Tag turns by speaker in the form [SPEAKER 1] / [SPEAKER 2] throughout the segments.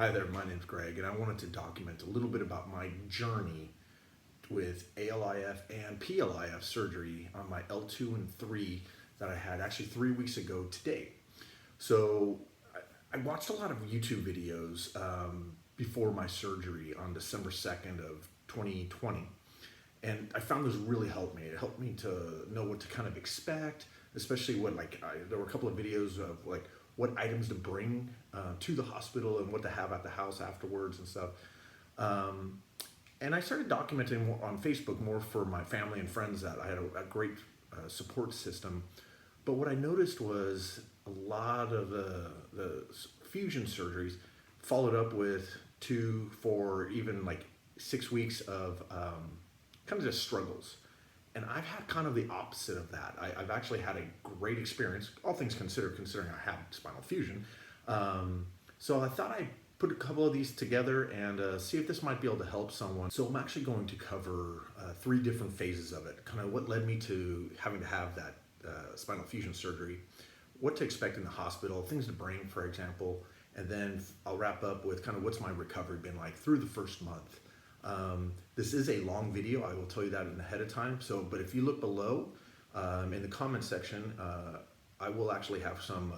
[SPEAKER 1] Hi there, my name's Greg, and I wanted to document a little bit about my journey with ALIF and PLIF surgery on my L2 and 3 that I had actually 3 weeks ago today. So I watched a lot of YouTube videos before my surgery on December 2nd of 2020. And I found this really helped me. It helped me to know what to kind of expect, especially what there were a couple of videos of what items to bring to the hospital and what to have at the house afterwards and stuff. And I started documenting more on Facebook more for my family and friends that I had a great support system. But what I noticed was a lot of the fusion surgeries followed up with 2, 4, even 6 weeks of kind of just struggles. And I've had kind of the opposite of that. I've actually had a great experience, all things considered, considering I have spinal fusion. So I thought I'd put a couple of these together and see if this might be able to help someone. So I'm actually going to cover 3 different phases of it, kind of what led me to having to have that spinal fusion surgery, what to expect in the hospital, things to bring, for example, and then I'll wrap up with kind of what's my recovery been like through the first month. This is a long video, I will tell you that ahead of time. But if you look below in the comment section, I will actually have some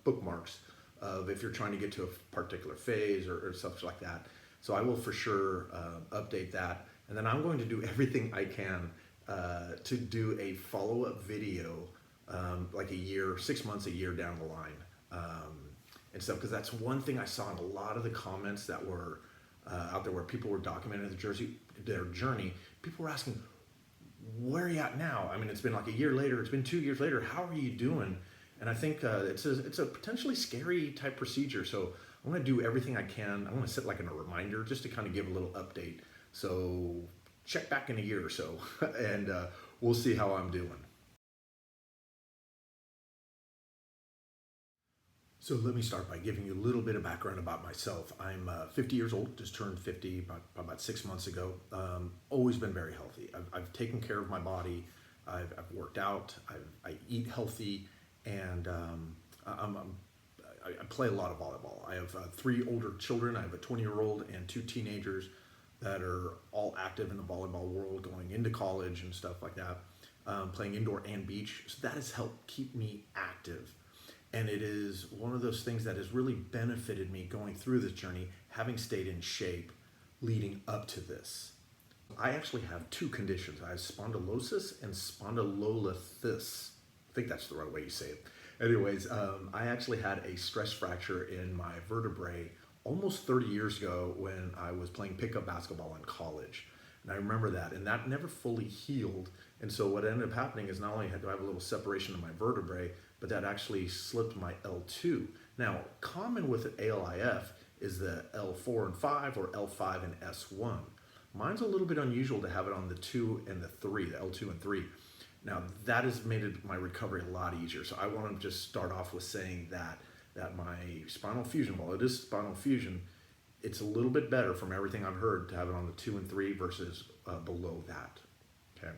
[SPEAKER 1] bookmarks of if you're trying to get to a particular phase or stuff like that. So I will for sure update that. And then I'm going to do everything I can to do a follow-up video like a year, 6 months, a year down the line and stuff. Because that's one thing I saw in a lot of the comments that were out there where people were documenting their journey. People were asking, where are you at now? I mean, it's been like a year later, it's been 2 years later, how are you doing? And I think it's a potentially scary type procedure. So I'm gonna do everything I can. I'm gonna set like in a reminder just to kind of give a little update. So check back in a year or so and we'll see how I'm doing. So let me start by giving you a little bit of background about myself. I'm 50 years old, just turned 50 about 6 months ago. Always been very healthy. I've taken care of my body. I've worked out. I eat healthy, and I play a lot of volleyball. I have 3 older children. I have a 20-year-old and 2 teenagers that are all active in the volleyball world, going into college and stuff like that, playing indoor and beach. So that has helped keep me active. And it is one of those things that has really benefited me going through this journey, having stayed in shape leading up to this. I actually have 2 conditions. I have spondylosis and spondylolisthesis. I think that's the right way you say it. Anyways, I actually had a stress fracture in my vertebrae almost 30 years ago when I was playing pickup basketball in college. And I remember that, and that never fully healed. And so what ended up happening is not only had to have a little separation of my vertebrae, but that actually slipped my L2. Now, common with ALIF is the L4 and 5 or L5 and S1. Mine's a little bit unusual to have it on the 2 and the 3, the L2 and 3. Now, that has made my recovery a lot easier. So I want to just start off with saying that my spinal fusion, while it is spinal fusion, it's a little bit better from everything I've heard to have it on the 2 and 3 versus below that, okay?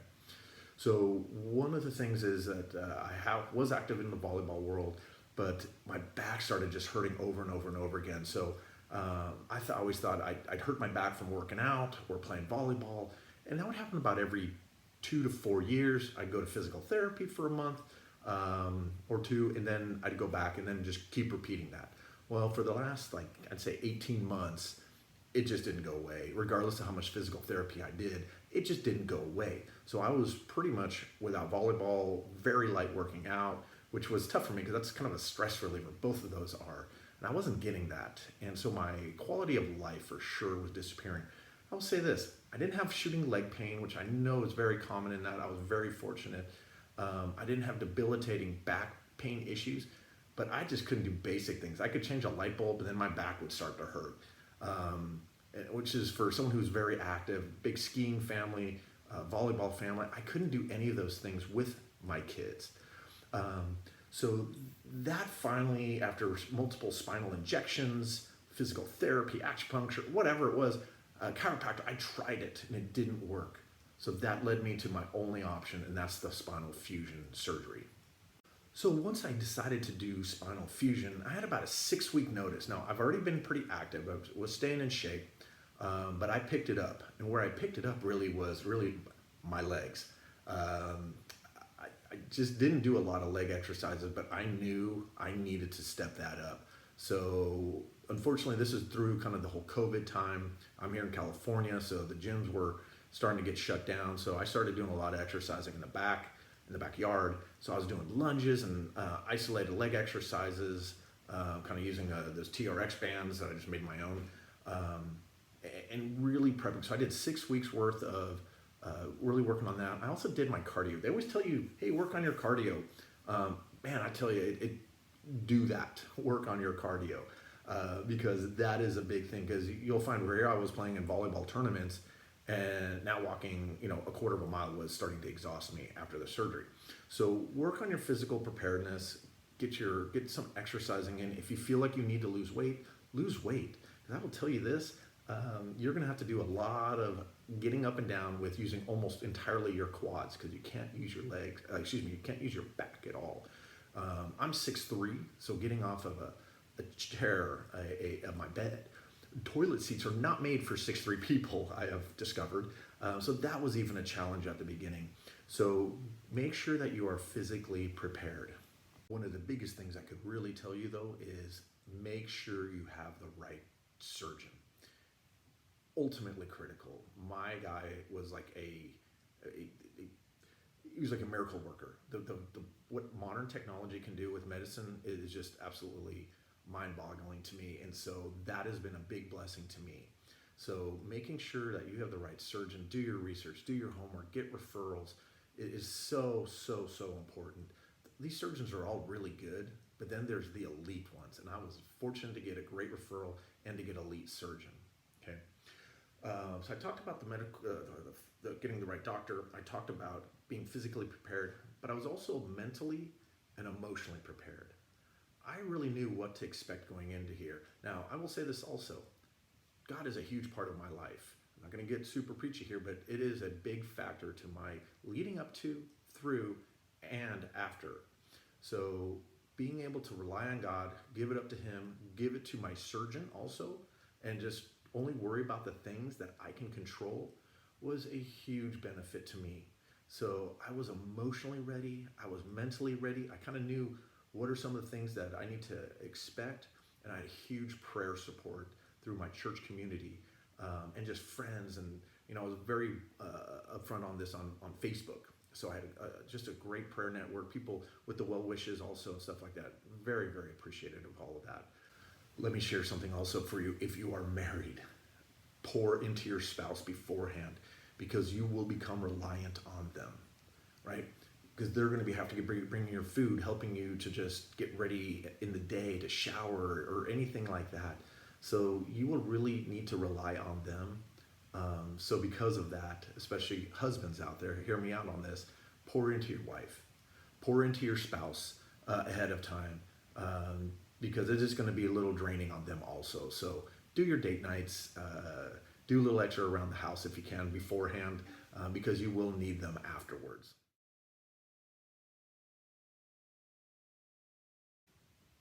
[SPEAKER 1] So one of the things is that I was active in the volleyball world, but my back started just hurting over and over and over again. So I always thought I'd hurt my back from working out or playing volleyball, and that would happen about every 2 to 4 years. I'd go to physical therapy for a month or 2, and then I'd go back and then just keep repeating that. Well, for the last, I'd say 18 months, it just didn't go away. Regardless of how much physical therapy I did, it just didn't go away. So I was pretty much without volleyball, very light working out, which was tough for me because that's kind of a stress reliever. Both of those are. And I wasn't getting that. And so my quality of life for sure was disappearing. I will say this, I didn't have shooting leg pain, which I know is very common in that. I was very fortunate. I didn't have debilitating back pain issues, but I just couldn't do basic things. I could change a light bulb, and then my back would start to hurt, which is for someone who's very active, big skiing family, volleyball family. I couldn't do any of those things with my kids. So that finally, after multiple spinal injections, physical therapy, acupuncture, whatever it was, chiropractor, I tried it and it didn't work. So that led me to my only option, and that's the spinal fusion surgery. So once I decided to do Spinal Fusion, I had about a 6 week notice. Now I've already been pretty active. I was staying in shape, but I picked it up, and where I picked it up really was really my legs. Um, I just didn't do a lot of leg exercises, but I knew I needed to step that up. So unfortunately, this is through kind of the whole COVID time. I'm here in California, so the gyms were starting to get shut down. So I started doing a lot of exercising in the backyard. So I was doing lunges and isolated leg exercises, kind of using those TRX bands that I just made my own, and really prepping. So I did 6 weeks worth of really working on that. I also did my cardio. They always tell you, hey, work on your cardio. Man, I tell you, do that. Work on your cardio, because that is a big thing. Because you'll find where I was playing in volleyball tournaments, and now walking, a quarter of a mile was starting to exhaust me after the surgery. So work on your physical preparedness. Get some exercising in. If you feel like you need to lose weight, lose weight. Because I will tell you this. You're going to have to do a lot of getting up and down with using almost entirely your quads, because you can't use your legs, you can't use your back at all. I'm 6'3", so getting off of a chair, of my bed, toilet seats are not made for 6'3" people, I have discovered. So that was even a challenge at the beginning. So make sure that you are physically prepared. One of the biggest things I could really tell you though is make sure you have the right surgeon. Ultimately critical. My guy was like he was like a miracle worker. What modern technology can do with medicine is just absolutely mind-boggling to me, and so that has been a big blessing to me. So making sure that you have the right surgeon, do your research, do your homework, get referrals. It is so important. These surgeons are all really good, but then there's the elite ones, and I was fortunate to get a great referral and to get an elite surgeon. Okay. So I talked about the medical, getting the right doctor. I talked about being physically prepared, but I was also mentally and emotionally prepared. I really knew what to expect going into here. Now, I will say this also. God is a huge part of my life. I'm not going to get super preachy here, but it is a big factor to my leading up to, through, and after. So being able to rely on God, give it up to Him, give it to my surgeon also, and just only worry about the things that I can control was a huge benefit to me. So I was emotionally ready. I was mentally ready. I kind of knew what are some of the things that I need to expect. And I had huge prayer support through my church community, and just friends. And, I was very upfront on this on Facebook. So I had just a great prayer network, people with the well wishes also, and stuff like that. Very, very appreciative of all of that. Let me share something also for you. If you are married, pour into your spouse beforehand, because you will become reliant on them, right? Because they're going to have to bring your food, helping you to just get ready in the day, to shower or anything like that. So you will really need to rely on them. So because of that, especially husbands out there, hear me out on this, pour into your wife, pour into your spouse ahead of time. Because it is going to be a little draining on them also. So do your date nights, do a little extra around the house if you can beforehand, because you will need them afterwards.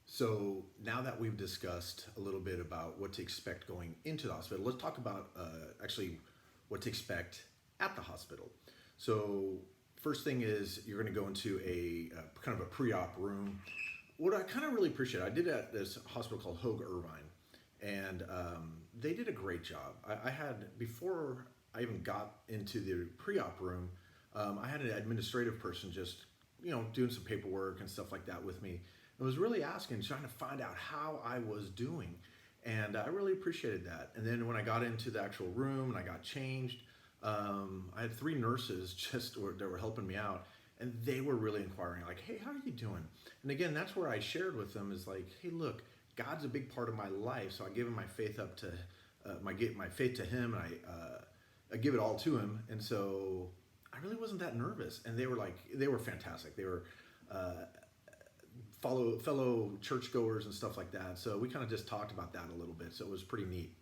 [SPEAKER 1] So now that we've discussed a little bit about what to expect going into the hospital, let's talk about actually what to expect at the hospital. So first thing is you're going to go into a kind of a pre-op room. What I kind of really appreciate, I did at this hospital called Hoag Irvine, and they did a great job. I had, before I even got into the pre-op room, I had an administrative person just, doing some paperwork and stuff like that with me. I was really asking, trying to find out how I was doing, and I really appreciated that. And then when I got into the actual room and I got changed, I had 3 nurses that were helping me out, and they were really inquiring, like, hey, how are you doing? And again, that's where I shared with them is like, hey, look, God's a big part of my life, so I give him my faith up to my faith to him, and I give it all to him. And so I really wasn't that nervous. And they were fantastic. They were fellow churchgoers and stuff like that. So we kind of just talked about that a little bit. So it was pretty neat.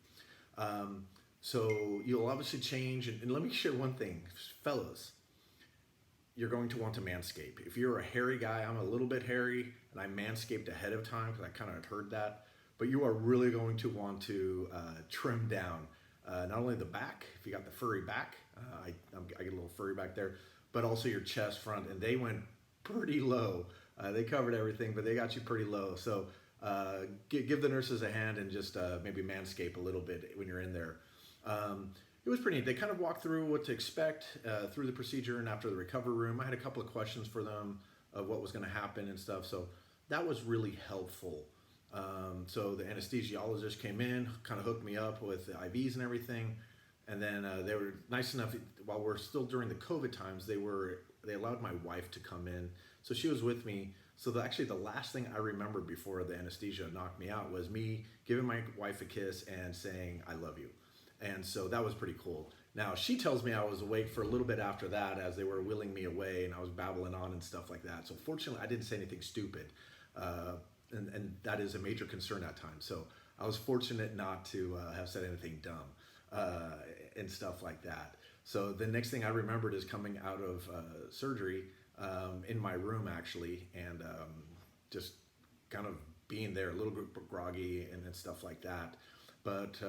[SPEAKER 1] So you'll obviously change. And let me share one thing, fellas. you're going to want to manscape. If you're a hairy guy, I'm a little bit hairy, and I manscaped ahead of time because I kind of heard that. But you are really going to want to trim down not only the back, if you got the furry back, I get a little furry back there, but also your chest, front, and they went pretty low. They covered everything, but they got you pretty low. So give the nurses a hand and just maybe manscape a little bit when you're in there. It was pretty neat. They kind of walked through what to expect through the procedure and after the recovery room. I had a couple of questions for them of what was going to happen and stuff. So that was really helpful. So the anesthesiologist came in, kind of hooked me up with the IVs and everything. And then they were nice enough, while we're still during the COVID times, they allowed my wife to come in. So she was with me. So actually the last thing I remember before the anesthesia knocked me out was me giving my wife a kiss and saying, "I love you." And so that was pretty cool. Now, she tells me I was awake for a little bit after that as they were wheeling me away and I was babbling on and stuff like that. So fortunately, I didn't say anything stupid. And that is a major concern at times. So I was fortunate not to have said anything dumb and stuff like that. So the next thing I remembered is coming out of surgery in my room, actually, and just kind of being there, a little bit groggy and stuff like that. But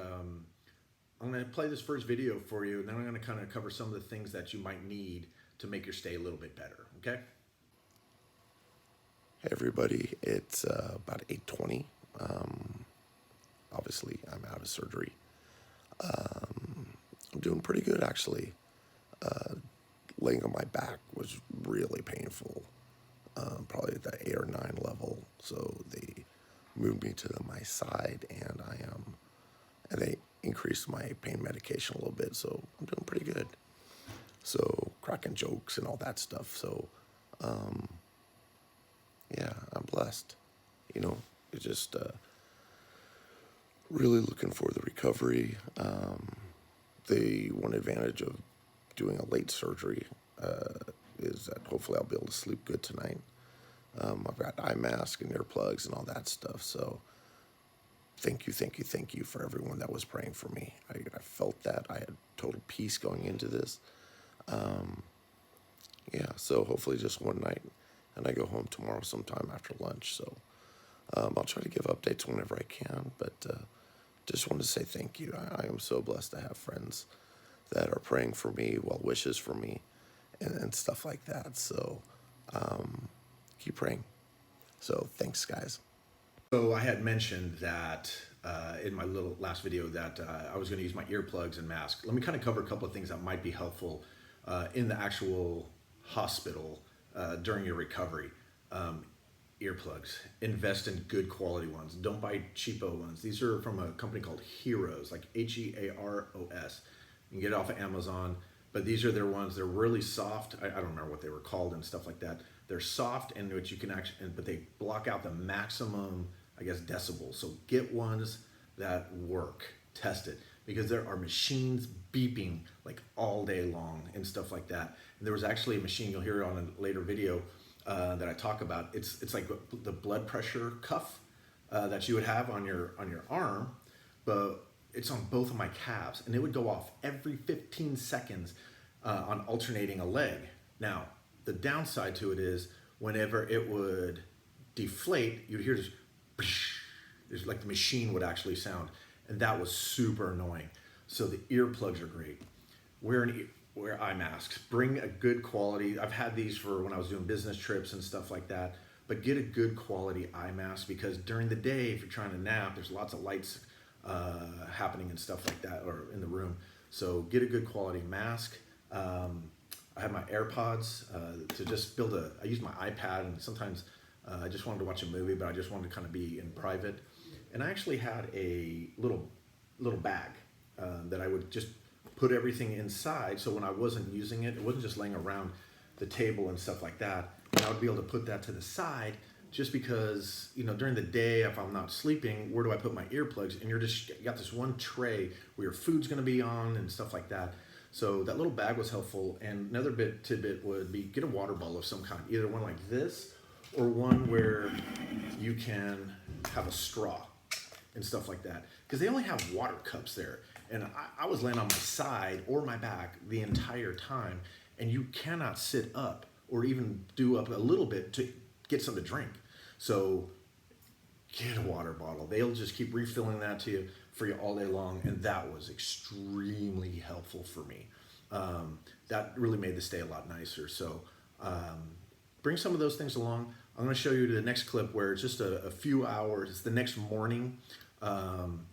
[SPEAKER 1] I'm going to play this first video for you, and then I'm going to kind of cover some of the things that you might need to make your stay a little bit better, okay?
[SPEAKER 2] Hey everybody, it's about 8:20. Obviously, I'm out of surgery. I'm doing pretty good, actually. Laying on my back was really painful, probably at the 8 or 9 level. So they moved me to my side, and and they increased my pain medication a little bit. So I'm doing pretty good. So cracking jokes and all that stuff. So, yeah, I'm blessed. You know, it's just really looking for the recovery. The one advantage of doing a late surgery is that hopefully I'll be able to sleep good tonight. I've got eye mask and earplugs and all that stuff. So thank you for everyone that was praying for me. I felt that. I had total peace going into this. Yeah, so hopefully just one night, and I go home tomorrow sometime after lunch. So I'll try to give updates whenever I can, but just want to say thank you. I am so blessed to have friends that are praying for me, well wishes for me, and stuff like that. So keep praying. So thanks, guys.
[SPEAKER 1] So I had mentioned that in my little last video that I was going to use my earplugs and mask. Let me kind of cover a couple of things that might be helpful in the actual hospital during your recovery. Earplugs. Invest in good quality ones. Don't buy cheapo ones. These are from a company called Heroes, like Hearos. You can get it off of Amazon, but these are their ones. They're really soft. I don't remember what they were called and stuff like that. They're soft and which you can actually, but they block out the maximum, I guess, decibels. So get ones that work. Test it, because there are machines beeping like all day long and stuff like that. And there was actually a machine, you'll hear it on a later video that I talk about. It's like the blood pressure cuff that you would have on your arm, but it's on both of my calves, and it would go off every 15 seconds on alternating a leg. Now, the downside to it is whenever it would deflate, you'd hear this, there's like the machine would actually sound, and that was super annoying. So the earplugs are great. Wear eye masks. Bring a good quality. I've had these for when I was doing business trips and stuff like that, but get a good quality eye mask, because during the day, if you're trying to nap, there's lots of lights happening and stuff like that, or in the room. So get a good quality mask. I had my AirPods to just build I used my iPad, and sometimes I just wanted to watch a movie, but I just wanted to kind of be in private. And I actually had a little bag that I would just put everything inside. So when I wasn't using it, it wasn't just laying around the table and stuff like that. And I would be able to put that to the side, just because, you know, during the day, if I'm not sleeping, where do I put my earplugs? And you got this one tray where your food's going to be on and stuff like that. So that little bag was helpful. And another tidbit would be get a water bottle of some kind, either one like this or one where you can have a straw and stuff like that, because they only have water cups there. And I was laying on my side or my back the entire time, and you cannot sit up or even do up a little bit to get some to drink. So get a water bottle. They'll just keep refilling that to you for you all day long, and that was extremely helpful for me. That really made the stay a lot nicer. So bring some of those things along. I'm going to show you the next clip where it's just a few hours. It's the next morning, and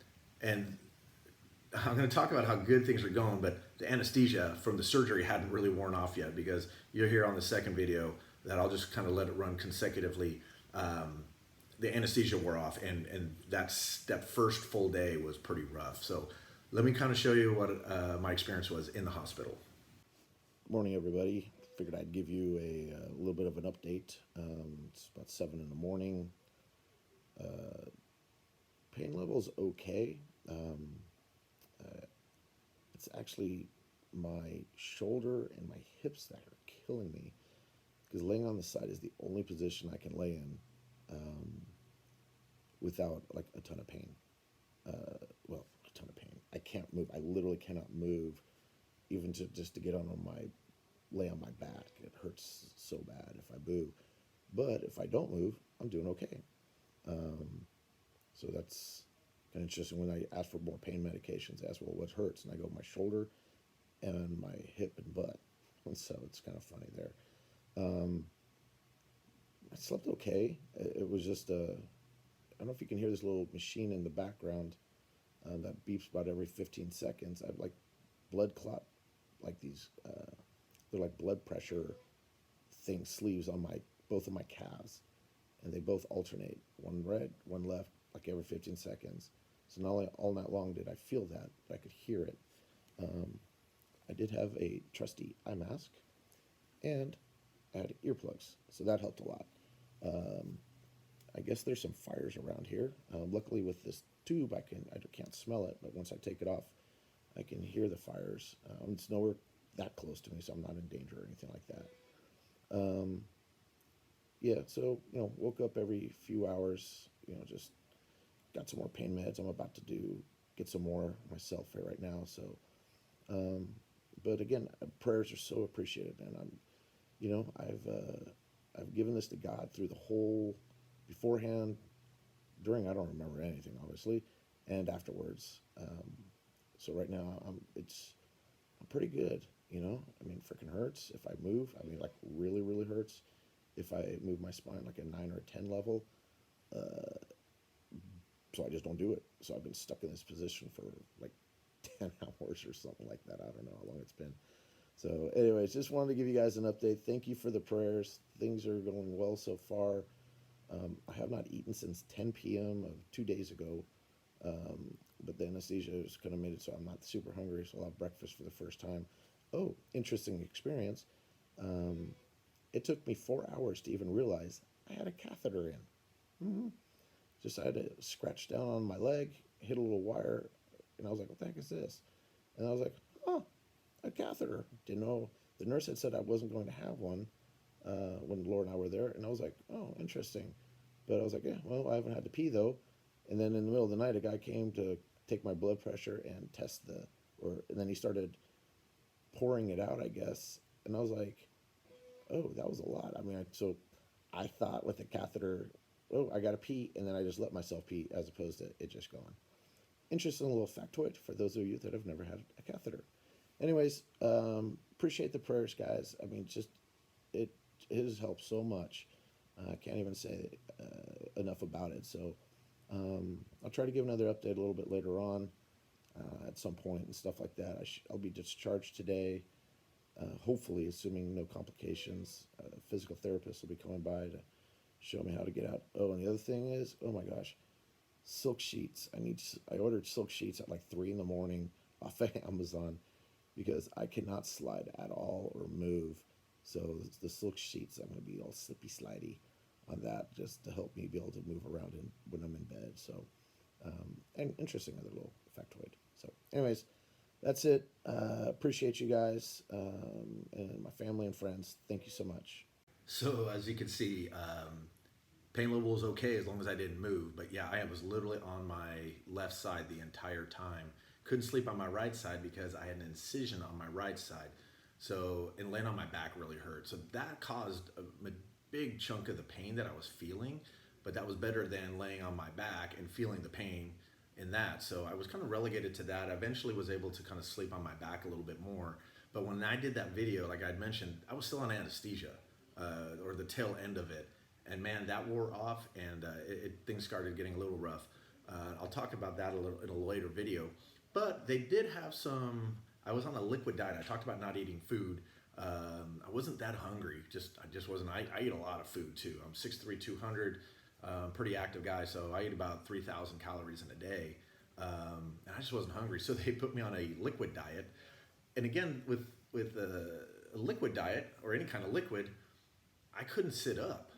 [SPEAKER 1] I'm going to talk about how good things are going, but the anesthesia from the surgery hadn't really worn off yet, because you'll hear on the second video that I'll just kind of let it run consecutively. The anesthesia wore off, and that first full day was pretty rough. So let me kind of show you what my experience was in the hospital.
[SPEAKER 2] Morning, everybody. Figured I'd give you a little bit of an update. It's about 7 in the morning. Pain level's okay. It's actually my shoulder and my hips that are killing me, because laying on the side is the only position I can lay in without like a ton of pain. Well, a ton of pain. I can't move. I literally cannot move, even just to get lay on my back. It hurts so bad if I move. But if I don't move, I'm doing okay. So that's kind of interesting. When I ask for more pain medications, I ask, well, what hurts? And I go, my shoulder and my hip and butt. And so it's kind of funny there. I slept okay. It was just I don't know if you can hear this little machine in the background that beeps about every 15 seconds. I have like blood clot, like these, they're like blood pressure sleeves on both of my calves, and they both alternate, one right, one left, like every 15 seconds. So not only all night long did I feel that, but I could hear it. I did have a trusty eye mask, and I had earplugs, so that helped a lot. I guess there's some fires around here. Luckily with this tube, I can't smell it, but once I take it off, I can hear the fires. It's nowhere that close to me, so I'm not in danger or anything like that. Yeah, so, woke up every few hours, just got some more pain meds. I'm about to get some more myself here right now. So, but again, prayers are so appreciated, man. I've given this to God through the whole, beforehand, during, I don't remember anything, obviously, and afterwards. So right now, I'm pretty good, freaking hurts. If I move, like really, really hurts. If I move my spine like a 9 or a 10 level, so I just don't do it. So I've been stuck in this position for like 10 hours or something like that. I don't know how long it's been. So anyways, just wanted to give you guys an update. Thank you for the prayers. Things are going well so far. I have not eaten since 10 p.m. of 2 days ago, but the anesthesia has kind of made it so I'm not super hungry, so I'll have breakfast for the first time. Oh, interesting experience. It took me 4 hours to even realize I had a catheter in. Mm-hmm. Just I had to scratch down on my leg, hit a little wire, and I was like, what the heck is this? And I was like, oh, a catheter. Didn't know. The nurse had said I wasn't going to have one when Laura and I were there, and I was like, oh, interesting. But I was like, yeah, well, I haven't had to pee though. And then in the middle of the night, a guy came to take my blood pressure and test and then he started pouring it out, I guess. And I was like, oh, that was a lot. So I thought with a catheter, oh, I got to pee, and then I just let myself pee as opposed to it just going. Interesting little factoid for those of you that have never had a catheter. Anyways, appreciate the prayers, guys. It has helped so much. I can't even say enough about it. So I'll try to give another update a little bit later on at some point and stuff like that. I'll be discharged today. Hopefully, assuming no complications. Physical therapist will be coming by to show me how to get out. Oh, and the other thing is, oh my gosh, silk sheets. I ordered silk sheets at like 3 in the morning off of Amazon because I cannot slide at all or move. So the silk sheets, I'm going to be all slippy slidey on that just to help me be able to move around when I'm in bed. So, and interesting other little factoid. So anyways, that's it. Appreciate you guys and my family and friends. Thank you so much.
[SPEAKER 1] So as you can see, pain level was okay as long as I didn't move. But yeah, I was literally on my left side the entire time. Couldn't sleep on my right side because I had an incision on my right side. So, and laying on my back really hurt. So that caused a big chunk of the pain that I was feeling, but that was better than laying on my back and feeling the pain in that. So I was kind of relegated to that. I eventually was able to kind of sleep on my back a little bit more. But when I did that video, like I'd mentioned, I was still on anesthesia, or the tail end of it. And man, that wore off, and things started getting a little rough. I'll talk about that in a later video. But they did have some. I was on a liquid diet. I talked about not eating food. I wasn't that hungry. I just wasn't. I eat a lot of food too. I'm 6'3", 200, pretty active guy. So I eat about 3,000 calories in a day. And I just wasn't hungry. So they put me on a liquid diet. And again, with a liquid diet or any kind of liquid, I couldn't sit up.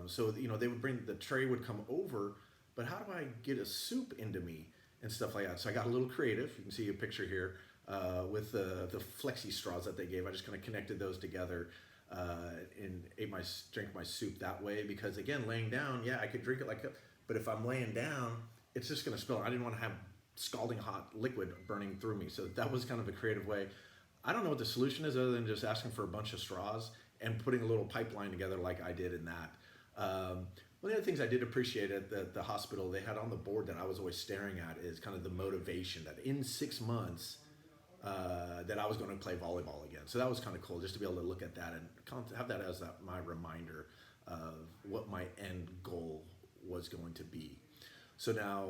[SPEAKER 1] So they would bring the tray would come over, but how do I get a soup into me and stuff like that? So I got a little creative. You can see a picture here with the flexi straws that they gave. I just kind of connected those together and drank my soup that way. Because again, laying down, yeah, I could drink it but if I'm laying down, it's just going to spill. I didn't want to have scalding hot liquid burning through me. So that was kind of a creative way. I don't know what the solution is other than just asking for a bunch of straws and putting a little pipeline together like I did in that. One of the things I did appreciate at the hospital, they had on the board that I was always staring at is kind of the motivation that in 6 months that I was going to play volleyball again. So that was kind of cool just to be able to look at that and have that as my reminder of what my end goal was going to be. So now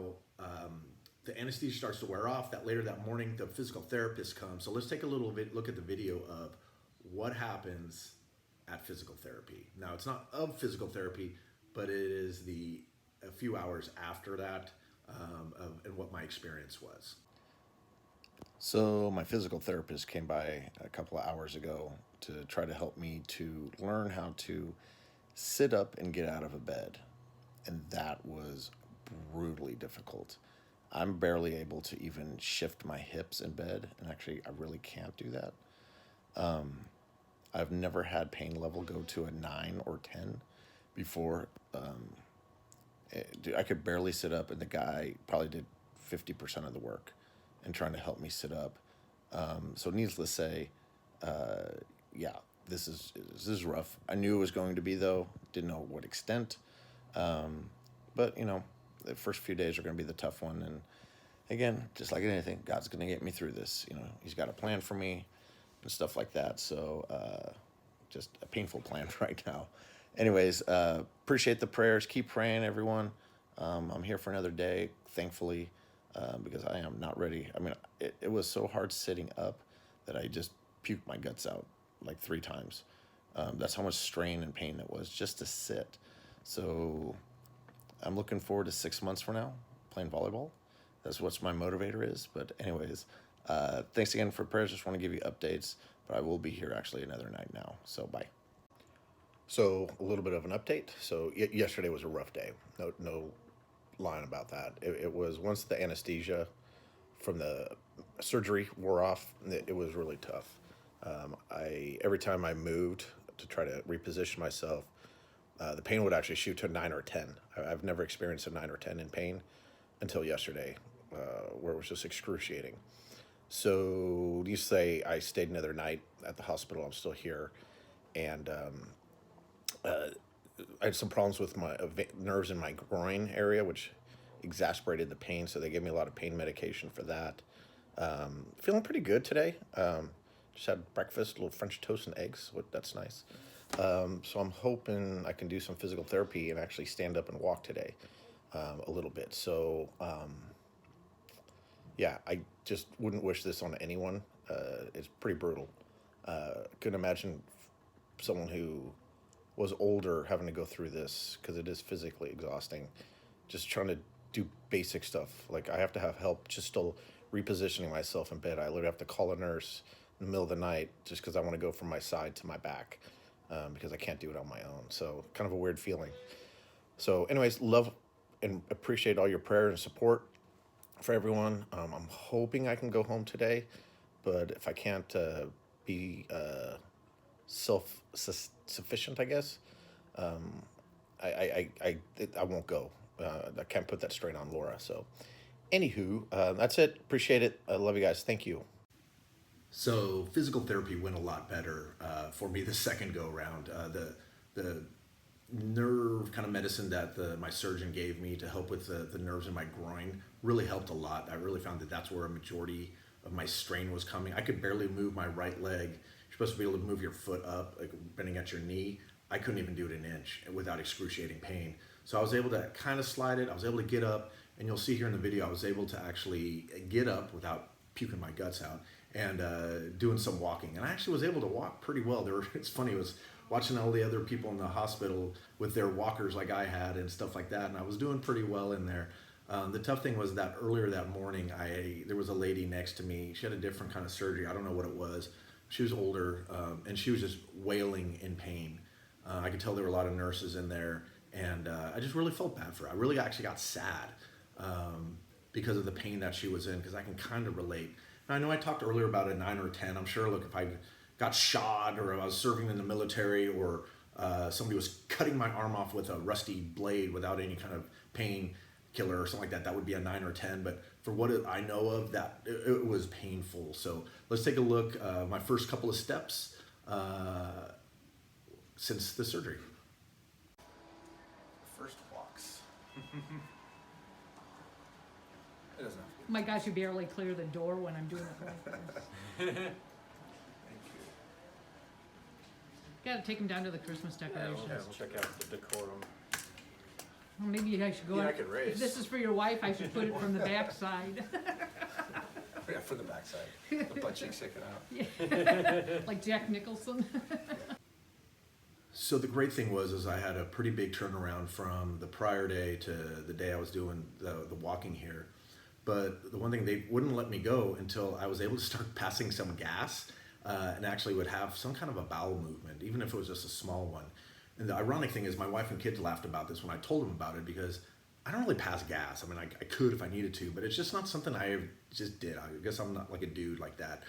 [SPEAKER 1] the anesthesia starts to wear off. Later that morning, the physical therapist comes. So let's take a little bit look at the video of what happens at physical therapy. Now it's not of physical therapy, but it is a few hours after that, and what my experience was.
[SPEAKER 2] So my physical therapist came by a couple of hours ago to try to help me to learn how to sit up and get out of a bed. And that was brutally difficult. I'm barely able to even shift my hips in bed, and actually I really can't do that. I've never had pain level go to a 9 or 10 before. I could barely sit up, and the guy probably did 50% of the work in trying to help me sit up. So needless to say, yeah, this is rough. I knew it was going to be, though. Didn't know what extent. But the first few days are going to be the tough one. And again, just like anything, God's going to get me through this. He's got a plan for me and stuff like that. So just a painful plan right now. Anyways, appreciate the prayers. Keep praying, everyone. I'm here for another day, thankfully, because I am not ready. I mean, it was so hard sitting up that I just puked my guts out like 3 times. That's how much strain and pain it was just to sit. So I'm looking forward to 6 months from now playing volleyball. That's what my motivator is. But anyways, thanks again for prayers. Just want to give you updates, but I will be here actually another night now. So bye. So a little bit of an update. So yesterday was a rough day. No lying about that. It was, once the anesthesia from the surgery wore off, it was really tough. Every time I moved to try to reposition myself, the pain would actually shoot to a 9 or 10. I've never experienced a 9 or 10 in pain until yesterday, where it was just excruciating. So you say I stayed another night at the hospital. I'm still here, and I had some problems with my nerves in my groin area, which exacerbated the pain. So they gave me a lot of pain medication for that. Feeling pretty good today. Just had breakfast, a little French toast and eggs. That's nice. So I'm hoping I can do some physical therapy and actually stand up and walk today a little bit. So yeah, I just wouldn't wish this on anyone. It's pretty brutal. Couldn't imagine someone who was older having to go through this, because it is physically exhausting. Just trying to do basic stuff. Like, I have to have help just still repositioning myself in bed. I literally have to call a nurse in the middle of the night just because I want to go from my side to my back, because I can't do it on my own. So kind of a weird feeling. So anyways, love and appreciate all your prayer and support for everyone. I'm hoping I can go home today, but if I can't be self-sufficient, I guess, I won't go. I can't put that strain on Laura. So anywho, that's it. Appreciate it. I love you guys. Thank you.
[SPEAKER 1] So physical therapy went a lot better for me the second go around. The nerve kind of medicine that my surgeon gave me to help with the nerves in my groin really helped a lot. I really found that that's where a majority of my strain was coming. I could barely move my right leg. You're supposed to be able to move your foot up, like bending at your knee. I couldn't even do it an inch without excruciating pain. So I was able to kind of slide it. I was able to get up, and you'll see here in the video, I was able to actually get up without puking my guts out and doing some walking. And I actually was able to walk pretty well. It's funny, it was watching all the other people in the hospital with their walkers like I had and stuff like that, and I was doing pretty well in there. The tough thing was that earlier that morning, there was a lady next to me. She had a different kind of surgery. I don't know what it was. She was older, and she was just wailing in pain. I could tell there were a lot of nurses in there, and I just really felt bad for her. I really actually got sad because of the pain that she was in, because I can kind of relate. And I know I talked earlier about a 9 or a 10. I'm sure, look, if I got shot or I was serving in the military or somebody was cutting my arm off with a rusty blade without any kind of pain killer or something like that, that would be a 9 or 10. But for what I know of, that it was painful. So let's take a look. My first couple of steps since the surgery.
[SPEAKER 3] First walks. It doesn't have to
[SPEAKER 4] Oh my gosh, you barely clear the door when I'm doing it like this.
[SPEAKER 3] be. Thank you.
[SPEAKER 4] Gotta take them down to the Christmas decorations.
[SPEAKER 3] We'll check out the decorum.
[SPEAKER 4] Well, maybe I should go.
[SPEAKER 3] Yeah, I
[SPEAKER 4] up-
[SPEAKER 3] could race.
[SPEAKER 4] If this is for your wife, I should put it from the back side.
[SPEAKER 3] Yeah, for the backside. The butt cheek sticking out.
[SPEAKER 4] Like Jack Nicholson.
[SPEAKER 1] So the great thing is I had a pretty big turnaround from the prior day to the day I was doing the walking here. But the one thing, they wouldn't let me go until I was able to start passing some gas and actually would have some kind of a bowel movement, even if it was just a small one. And the ironic thing is my wife and kids laughed about this when I told them about it, because I don't really pass gas. I mean, I could if I needed to, but it's just not something I just did. I guess I'm not like a dude like that.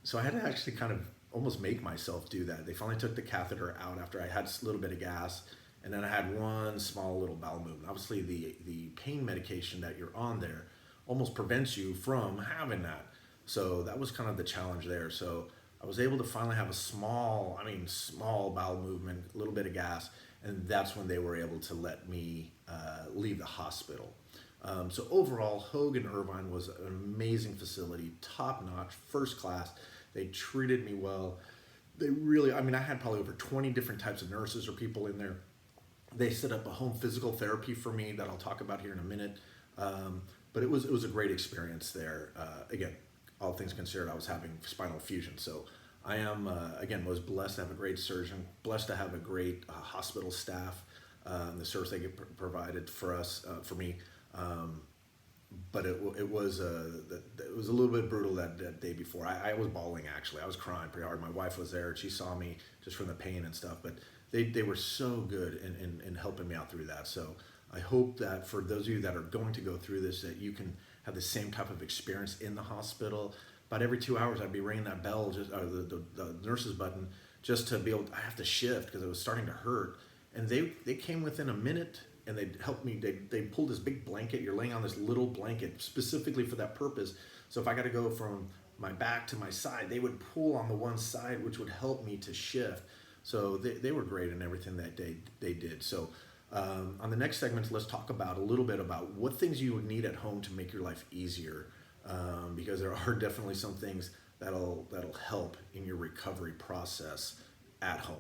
[SPEAKER 1] So I had to actually kind of almost make myself do that. They finally took the catheter out after I had a little bit of gas, and then I had one small little bowel movement. Obviously, the pain medication that you're on there almost prevents you from having that. So that was kind of the challenge there. So I was able to finally have a small bowel movement, a little bit of gas, and that's when they were able to let me leave the hospital. So overall, Hoag and Irvine was an amazing facility, top-notch, first class. They treated me well. They really, I had probably over 20 different types of nurses or people in there. They set up a home physical therapy for me that I'll talk about here in a minute. But it was a great experience there. Again, all things considered, I was having spinal fusion. So I am, again, was blessed to have a great surgeon, blessed to have a great hospital staff, the service they provided for us, for me. But it was a little bit brutal that day before. I was bawling, actually. I was crying pretty hard. My wife was there. She saw me just from the pain and stuff. But they were so good in helping me out through that. So I hope that for those of you that are going to go through this, that you can have the same type of experience in the hospital. About every 2 hours, I'd be ringing that bell, the nurse's button, just to be able. I have to shift because it was starting to hurt. And they came within a minute. And they helped me. They pulled this big blanket. You're laying on this little blanket specifically for that purpose. So if I got to go from my back to my side, they would pull on the one side, which would help me to shift. So they were great in everything that they did. So on the next segment, let's talk about a little bit about what things you would need at home to make your life easier, because there are definitely some things that'll help in your recovery process at home.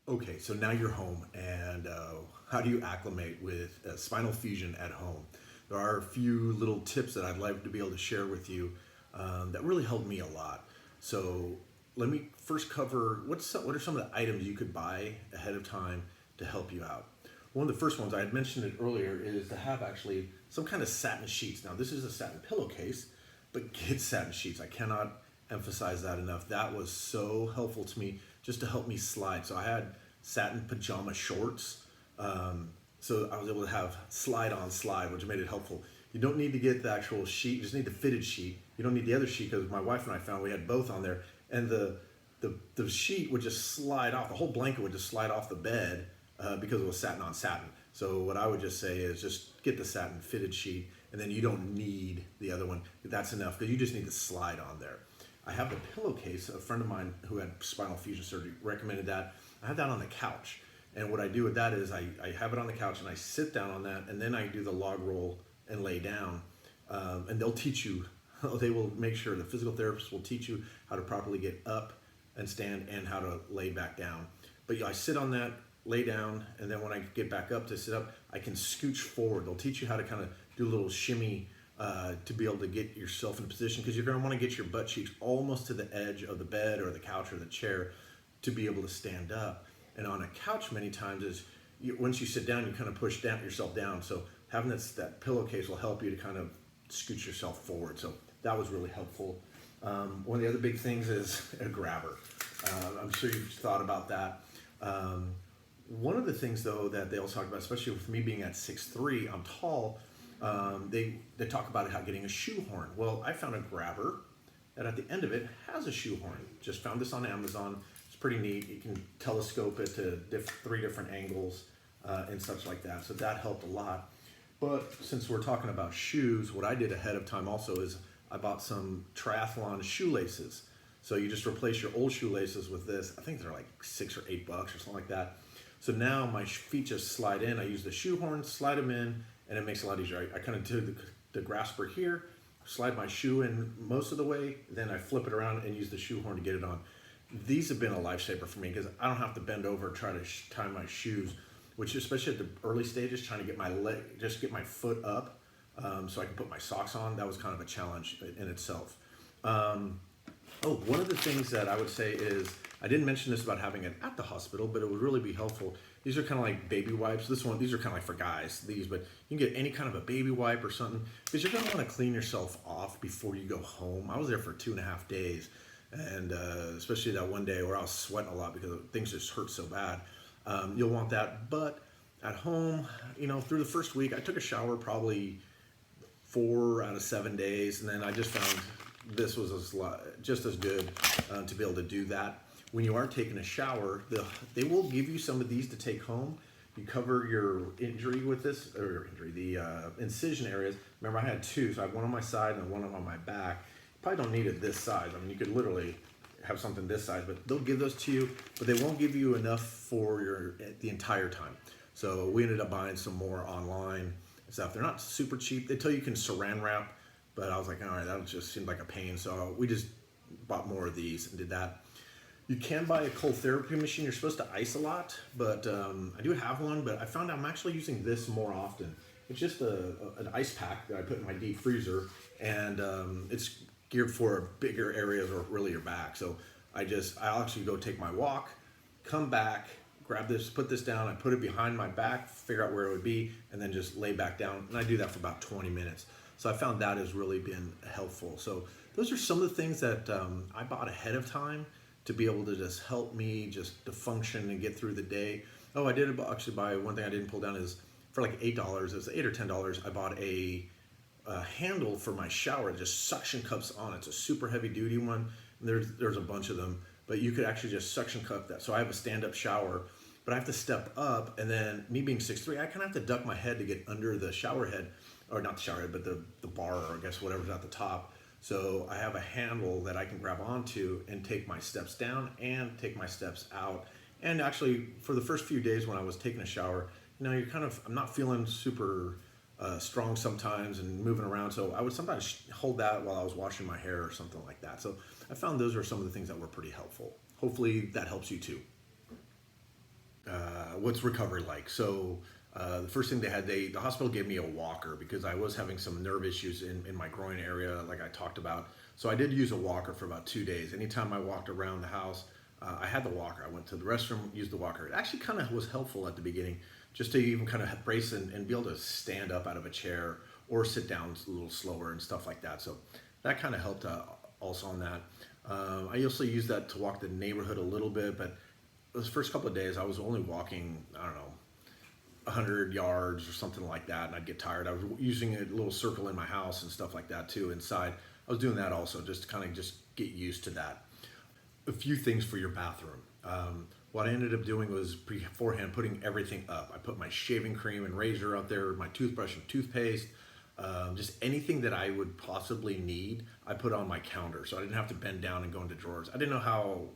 [SPEAKER 1] Okay, so now you're home, and how do you acclimate with spinal fusion at home? There are a few little tips that I'd like to be able to share with you that really helped me a lot. So let me first cover what are some of the items you could buy ahead of time to help you out. One of the first ones, I had mentioned it earlier, is to have actually some kind of satin sheets. Now this is a satin pillowcase, but get satin sheets. I cannot emphasize that enough. That was so helpful to me, just to help me slide. So I had satin pajama shorts. So I was able to have slide on slide, which made it helpful. You don't need to get the actual sheet, you just need the fitted sheet. You don't need the other sheet, because my wife and I found we had both on there, and the sheet would just slide off, the whole blanket would just slide off the bed because it was satin on satin. So what I would just say is just get the satin fitted sheet, and then you don't need the other one. That's enough because you just need to slide on there. I have the pillowcase. A friend of mine who had spinal fusion surgery recommended that. I have that on the couch. And what I do with that is I have it on the couch and I sit down on that, and then I do the log roll and lay down. And they'll teach you, they will make sure, the physical therapist will teach you how to properly get up and stand and how to lay back down. But I sit on that, lay down, and then when I get back up to sit up, I can scooch forward. They'll teach you how to kind of do a little shimmy to be able to get yourself in a position, because you're going to want to get your butt cheeks almost to the edge of the bed or the couch or the chair to be able to stand up. And on a couch, many times is once you sit down, you kind of push down yourself down. So having that pillowcase will help you to kind of scoot yourself forward. So that was really helpful. One of the other big things is a grabber. I'm sure you've thought about that. One of the things though that they also talk about, especially with me being at 6'3", I'm tall. They talk about how getting a shoehorn. Well, I found a grabber that at the end of it has a shoehorn. Just found this on Amazon. Pretty neat. You can telescope it to 3 different angles and such like that. So that helped a lot. But since we're talking about shoes, what I did ahead of time also is I bought some triathlon shoelaces. So you just replace your old shoelaces with this. I think they're like $6 or $8 or something like that. So now my feet just slide in. I use the shoehorn, slide them in, and it makes it a lot easier. I kind of do the grasper here, slide my shoe in most of the way, then I flip it around and use the shoehorn to get it on. These have been a lifesaver for me because I don't have to bend over and try to tie my shoes, which especially at the early stages, trying to get my leg, just get my foot up so I can put my socks on. That was kind of a challenge in itself. One of the things that I would say is, I didn't mention this about having it at the hospital, but it would really be helpful. These are kind of like baby wipes. These are kind of like for guys, but you can get any kind of a baby wipe or something, because you're going to want to clean yourself off before you go home. I was there for 2.5 days. And especially that one day where I was sweating a lot because things just hurt so bad. You'll want that. But at home, through the first week, I took a shower probably 4 out of 7 days. And then I just found this was just as good to be able to do that. When you are taking a shower, they will give you some of these to take home. You cover your injury with this, the incision areas. Remember, I had 2, so I had one on my side and one on my back. Probably don't need it this size. I mean, you could literally have something this size, but they'll give those to you, but they won't give you enough for the entire time. So we ended up buying some more online and stuff. They're not super cheap. They tell you can saran wrap, but I was like, all right, that just seemed like a pain. So we just bought more of these and did that. You can buy a cold therapy machine. You're supposed to ice a lot, but I do have one, but I found I'm actually using this more often. It's just an ice pack that I put in my deep freezer, and it's geared for bigger areas or really your back. So I'll actually go take my walk, come back, grab this, put this down, I put it behind my back, figure out where it would be, and then just lay back down. And I do that for about 20 minutes. So I found that has really been helpful. So those are some of the things that I bought ahead of time to be able to just help me just to function and get through the day. Oh, I did actually buy, one thing I didn't pull down is for like $8, it was $8 or $10, I bought a handle for my shower, just suction cups on. It's a super heavy duty one. There's a bunch of them, but you could actually just suction cup that. So I have a stand-up shower, but I have to step up, and then me being 6'3", I kind of have to duck my head to get under the shower head, or not the shower head, but the bar, or I guess whatever's at the top. So I have a handle that I can grab onto and take my steps down and take my steps out. And actually, for the first few days when I was taking a shower, you're I'm not feeling super strong sometimes and moving around, so I would sometimes hold that while I was washing my hair or something like that. So I found those are some of the things that were pretty helpful. Hopefully that helps you too. What's recovery like? So the first thing the hospital gave me a walker because I was having some nerve issues in my groin area, like I talked about. So I did use a walker for about 2 days. Anytime I walked around the house, I had the walker. I went to the restroom, used the walker. It actually kind of was helpful at the beginning, just to even kind of brace and be able to stand up out of a chair or sit down a little slower and stuff like that. So that kind of helped also on that. I also used that to walk the neighborhood a little bit, but those first couple of days I was only walking, 100 yards or something like that, and I'd get tired. I was using a little circle in my house and stuff like that too inside. I was doing that also just to kind of just get used to that. A few things for your bathroom. What I ended up doing was beforehand putting everything up. I put my shaving cream and razor up there, my toothbrush and toothpaste. just anything that I would possibly need, I put on my counter, so I didn't have to bend down and go into drawers. I didn't know how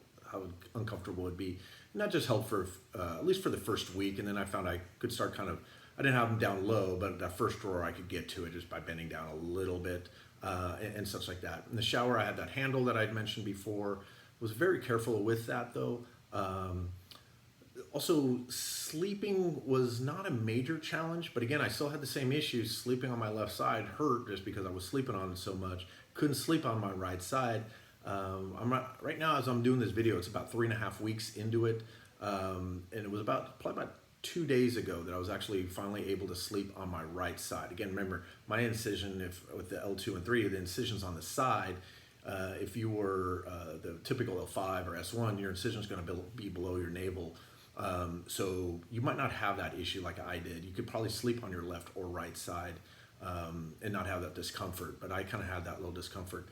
[SPEAKER 1] uncomfortable it would be. And that just helped for at least for the first week, and then I found I could start kind of. I didn't have them down low, but that first drawer I could get to it just by bending down a little bit and such like that. In the shower, I had that handle that I'd mentioned before. Was very careful with that though. Also, sleeping was not a major challenge, but again, I still had the same issues. Sleeping on my left side hurt just because I was sleeping on it so much. Couldn't sleep on my right side. Right now, as I'm doing this video, it's about 3.5 weeks into it, and it was probably about 2 days ago that I was actually finally able to sleep on my right side. Again, remember my incision, with the L2 and 3, the incision's on the side. If you were the typical L5 or S1, your incision is going to be below your navel. So you might not have that issue like I did. You could probably sleep on your left or right side and not have that discomfort, but I kind of had that little discomfort.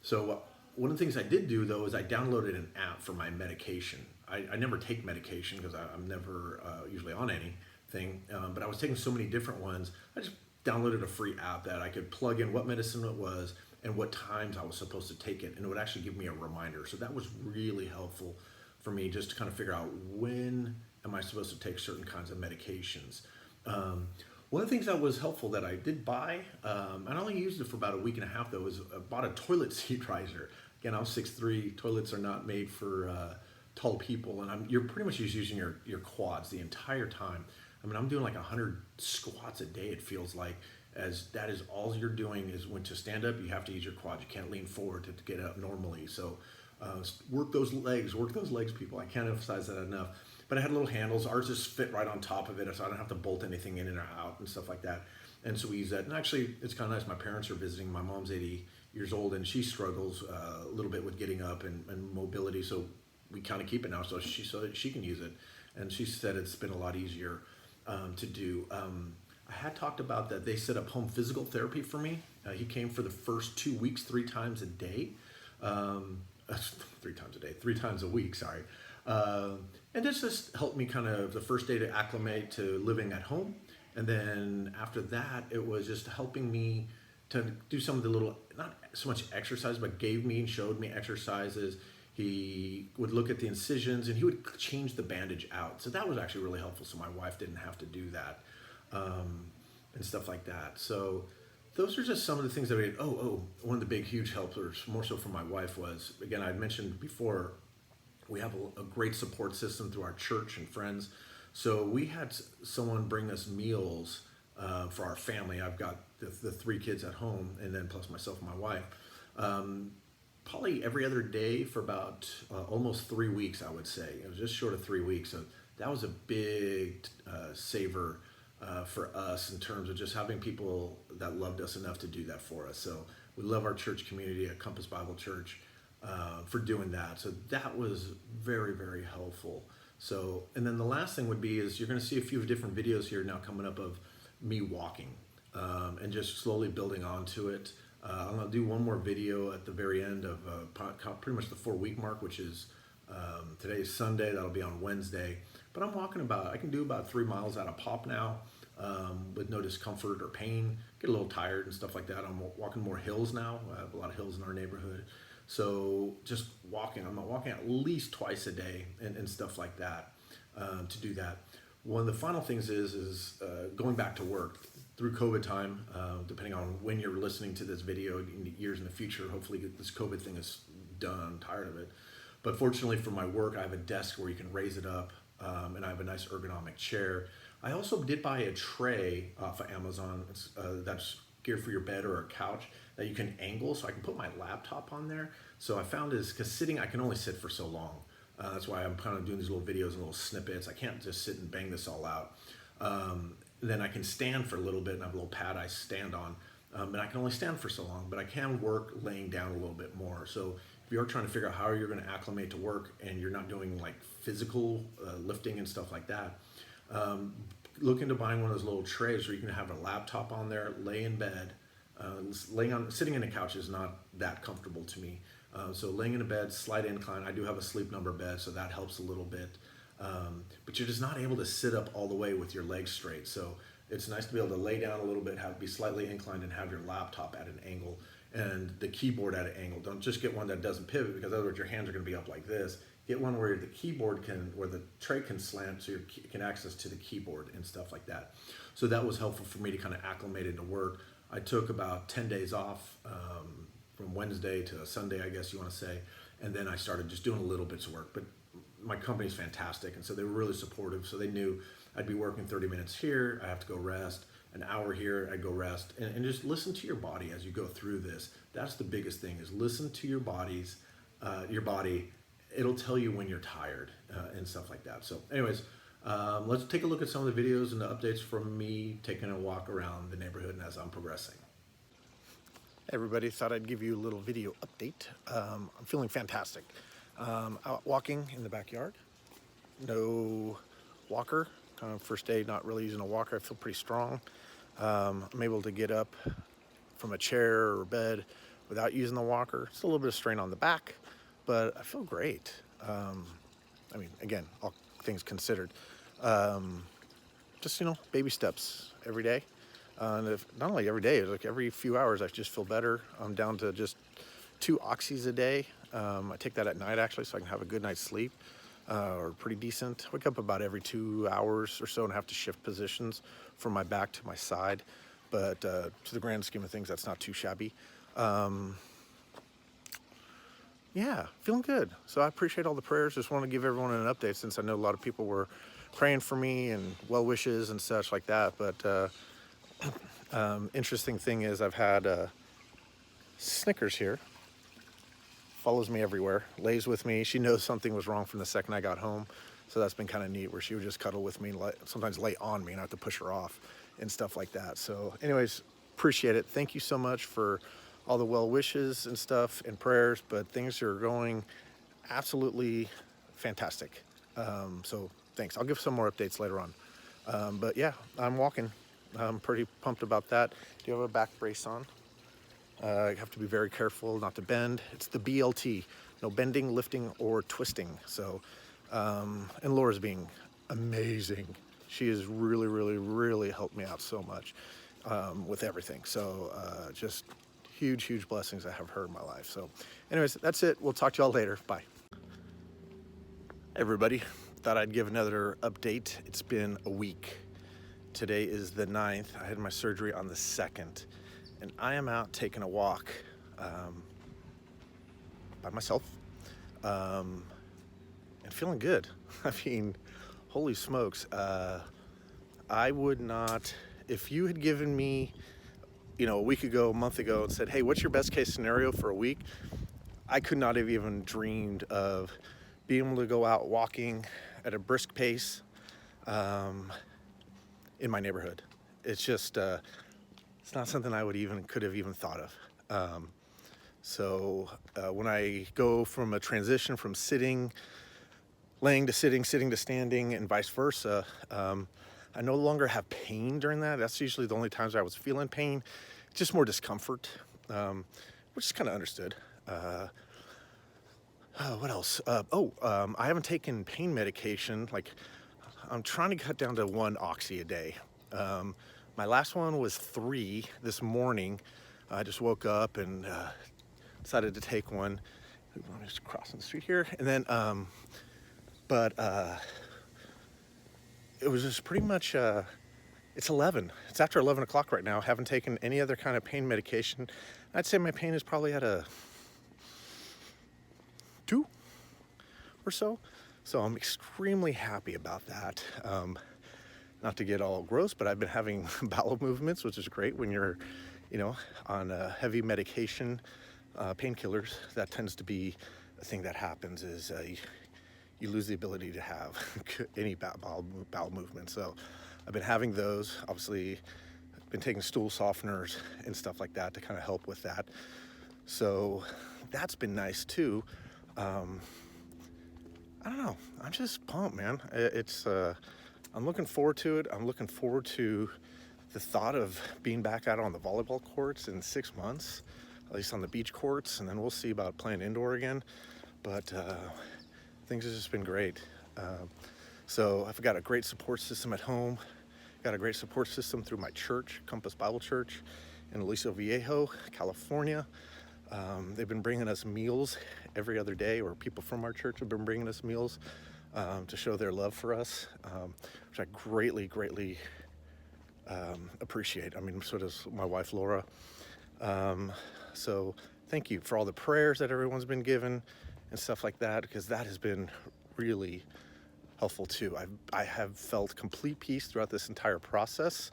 [SPEAKER 1] So one of the things I did do though is I downloaded an app for my medication. I never take medication because I'm never usually on anything, but I was taking so many different ones. I just downloaded a free app that I could plug in what medicine it was and what times I was supposed to take it, and it would actually give me a reminder. So that was really helpful for me just to kind of figure out when am I supposed to take certain kinds of medications. One of the things that was helpful that I did buy, and I only used it for about a week and a half though, is I bought a toilet seat riser. Again, I'm 6'3", toilets are not made for tall people, and you're pretty much just using your quads the entire time. I mean, I'm doing like 100 squats a day, it feels like, as that is all you're doing is when to stand up, you have to use your quads. You can't lean forward to get up normally. So work those legs, people. I can't emphasize that enough. But I had little handles. Ours just fit right on top of it, so I don't have to bolt anything in and out and stuff like that. And so we use that. And actually, it's kind of nice. My parents are visiting. My mom's 80 years old, and she struggles a little bit with getting up and mobility. So we kind of keep it now so that she can use it. And she said it's been a lot easier to do. I had talked about that they set up home physical therapy for me. He came for the first 2 weeks, 3 times a day. 3 times a day, 3 times a week, sorry. And this just helped me kind of the first day to acclimate to living at home. And then after that, it was just helping me to do some of the little, not so much exercise, but gave me and showed me exercises. He would look at the incisions and he would change the bandage out. So that was actually really helpful. So my wife didn't have to do that and stuff like that. So those are just some of the things that we did. One of the big, huge helpers, more so for my wife, was, again, I mentioned before, we have a great support system through our church and friends. So we had someone bring us meals for our family. I've got the 3 kids at home, and then plus myself and my wife. Probably every other day for about almost 3 weeks, I would say. It was just short of 3 weeks. So that was a big saver for us in terms of just having people that loved us enough to do that for us. So we love our church community at Compass Bible Church for doing that. So that was very, very helpful. So, and then the last thing would be is you're going to see a few different videos here now coming up of me walking and just slowly building onto it. I'm going to do one more video at the very end of pretty much the 4-week mark, which is today's Sunday. That'll be on Wednesday. But I'm walking I can do about 3 miles at a pop now with no discomfort or pain. Get a little tired and stuff like that. I'm walking more hills now. I have a lot of hills in our neighborhood. So just walking, I'm walking at least twice a day and stuff like that to do that. One of the final things is going back to work through COVID time, depending on when you're listening to this video in years in the future. Hopefully this COVID thing is done. I'm tired of it. But fortunately for my work, I have a desk where you can raise it up, and I have a nice ergonomic chair. I also did buy a tray off of Amazon that's geared for your bed or a couch that you can angle, so I can put my laptop on there. So I found is because sitting, I can only sit for so long. That's why I'm kind of doing these little videos and little snippets. I can't just sit and bang this all out. Then I can stand for a little bit, and I have a little pad I stand on, but I can only stand for so long, but I can work laying down a little bit more. So if you're trying to figure out how you're going to acclimate to work and you're not doing like physical lifting and stuff like that, look into buying one of those little trays where you can have a laptop on there, lay in bed. Sitting in a couch is not that comfortable to me. So laying in a bed, slight incline. I do have a Sleep Number bed, so that helps a little bit. But you're just not able to sit up all the way with your legs straight. So it's nice to be able to lay down a little bit, be slightly inclined, and have your laptop at an angle and the keyboard at an angle. Don't just get one that doesn't pivot, because otherwise your hands are going to be up like this. Get one where the keyboard where the tray can slant, so you can access to the keyboard and stuff like that. So that was helpful for me to kind of acclimate into work. I took about 10 days off from Wednesday to Sunday, I guess you want to say, and then I started just doing a little bits of work. But my company's fantastic, and so they were really supportive. So they knew I'd be working 30 minutes here, I have to go rest, an hour here, I'd go rest, and just listen to your body as you go through this. That's the biggest thing, is listen to your body. It'll tell you when you're tired and stuff like that. So anyways, let's take a look at some of the videos and the updates from me taking a walk around the neighborhood and as I'm progressing.
[SPEAKER 5] Everybody, thought I'd give you a little video update. I'm feeling fantastic. Out walking in the backyard. No walker. First day not really using a walker. I feel pretty strong. I'm able to get up from a chair or bed without using the walker. It's a little bit of strain on the back, but I feel great. I mean, again, all things considered. Just, baby steps every day. And not only every day, like every few hours, I just feel better. I'm down to just 2 oxys a day. I take that at night, actually, so I can have a good night's sleep, or pretty decent. Wake up about every 2 hours or so and have to shift positions from my back to my side. But to the grand scheme of things, that's not too shabby. Yeah, feeling good. So I appreciate all the prayers. Just want to give everyone an update, since I know a lot of people were praying for me and well wishes and such like that. But interesting thing is, I've had Snickers here. Follows me everywhere, lays with me. She knows something was wrong from the second I got home. So that's been kind of neat, where she would just cuddle with me, sometimes lay on me, and I have to push her off and stuff like that. So anyways, appreciate it. Thank you so much for all the well wishes and stuff and prayers, but things are going absolutely fantastic. So thanks. I'll give some more updates later on. But yeah, I'm walking. I'm pretty pumped about that. Do you have a back brace on? You have to be very careful not to bend. It's the BLT, no bending, lifting, or twisting. So, and Laura's being amazing. She has really, really, really helped me out so much with everything. So just huge, huge blessings I have her in my life. So anyways, that's it. We'll talk to y'all later. Bye. Everybody, thought I'd give another update. It's been a week. Today is the 9th. I had my surgery on the 2nd. And I am out taking a walk by myself and feeling good. I mean, holy smokes. I would not, if you had given me, a week ago, a month ago, and said, hey, what's your best case scenario for a week? I could not have even dreamed of being able to go out walking at a brisk pace in my neighborhood. It's just, it's not something I could have even thought of. So when I go from a transition from laying to sitting to standing, and vice versa, I no longer have pain during that. That's usually the only times I was feeling pain, just more discomfort, which is kind of understood. What else? I haven't taken pain medication. Like, I'm trying to cut down to 1 oxy a day. My last one was 3 this morning. I just woke up and decided to take one. I'm just crossing the street here. And then, it was just pretty much, it's 11. It's after 11 o'clock right now. I haven't taken any other kind of pain medication. I'd say my pain is probably at a 2 or so. So I'm extremely happy about that. Not to get all gross, but I've been having bowel movements, which is great when you're, on heavy medication, painkillers. That tends to be a thing that happens, is you lose the ability to have any bowel movement. So I've been having those. Obviously, I've been taking stool softeners and stuff like that to kind of help with that. So that's been nice too. I don't know. I'm just pumped, man. I'm looking forward to it. I'm looking forward to the thought of being back out on the volleyball courts in 6 months, at least on the beach courts, and then we'll see about playing indoor again. But things have just been great. So I've got a great support system at home. got a great support system through my church, Compass Bible Church in Aliso Viejo, California. They've been bringing us meals every other day, or people from our church have been bringing us meals to show their love for us, which I greatly appreciate. I mean, so does my wife, Laura. So thank you for all the prayers that everyone's been given and stuff like that, because that has been really helpful too. I have felt complete peace throughout this entire process.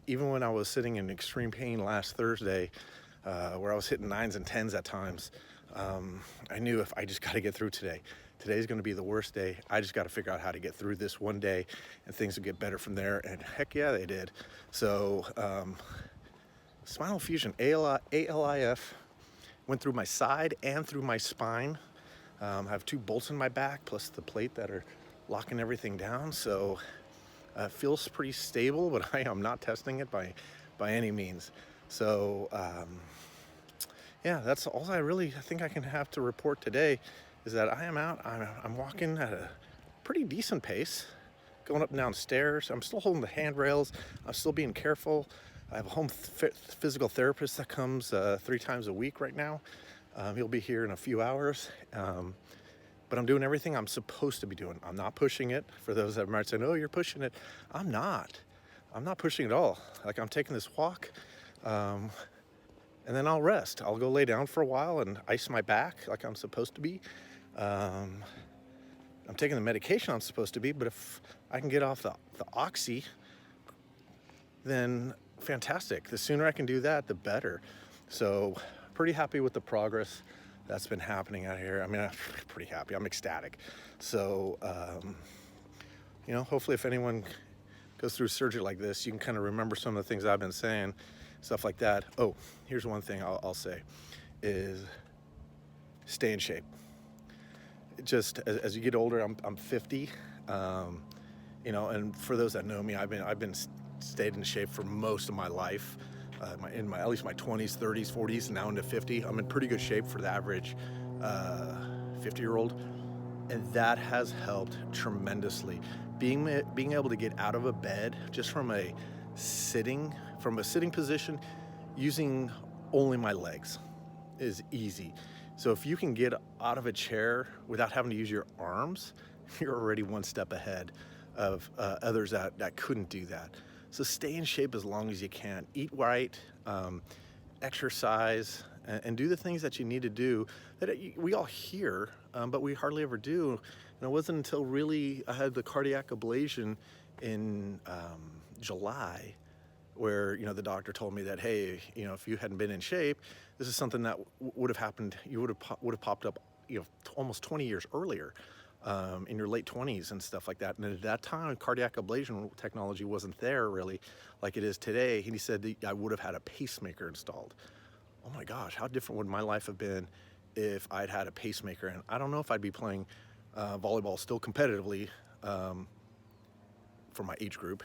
[SPEAKER 5] Even when I was sitting in extreme pain last Thursday, where I was hitting 9s and 10s at times, I knew if I just got to get through today. Today's going to be the worst day. I just got to figure out how to get through this one day, and things will get better from there. And heck yeah, they did. So Spinal Fusion, ALIF, went through my side and through my spine. I have 2 bolts in my back, plus the plate that are locking everything down. So it feels pretty stable, but I am not testing it by any means. So yeah, that's all I think I can have to report today, is that I am out. I'm walking at a pretty decent pace, going up and down stairs. I'm still holding the handrails. I'm still being careful. I have a home physical therapist that comes 3 times a week right now. He'll be here in a few hours. But I'm doing everything I'm supposed to be doing. I'm not pushing it. For those that might say, "Oh, you're pushing it." I'm not pushing it at all. Like, I'm taking this walk, and then I'll rest. I'll go lay down for a while and ice my back like I'm supposed to be. I'm taking the medication I'm supposed to be, but if I can get off the oxy, then fantastic. The sooner I can do that, the better. So pretty happy with the progress that's been happening out here. I mean, I'm pretty happy. I'm ecstatic. So, you know, hopefully if anyone goes through surgery like this, you can kind of remember some of the things I've been saying, stuff like that. Oh, here's one thing I'll say is stay in shape. Just as you get older, I'm 50, you know, and for those that know me, I've been stayed in shape for most of my life. At least my 20s, 30s, 40s, and now into 50. I'm in pretty good shape for the average 50-year-old, and that has helped tremendously. Being able to get out of a bed just from a sitting position, using only my legs, is easy. So if you can get out of a chair without having to use your arms, you're already one step ahead of others that couldn't do that. So stay in shape as long as you can. Eat right, exercise, and do the things that you need to do that we all hear, but we hardly ever do. And it wasn't until really I had the cardiac ablation in July where, you know, the doctor told me that, hey, you know, if you hadn't been in shape, this is something that would have happened. You would have popped up, you know, almost 20 years earlier. In your late 20s and stuff like that. And at that time, cardiac ablation technology wasn't there really like it is today. And he said that I would have had a pacemaker installed. Oh my gosh, how different would my life have been if I'd had a pacemaker? And I don't know if I'd be playing volleyball still competitively for my age group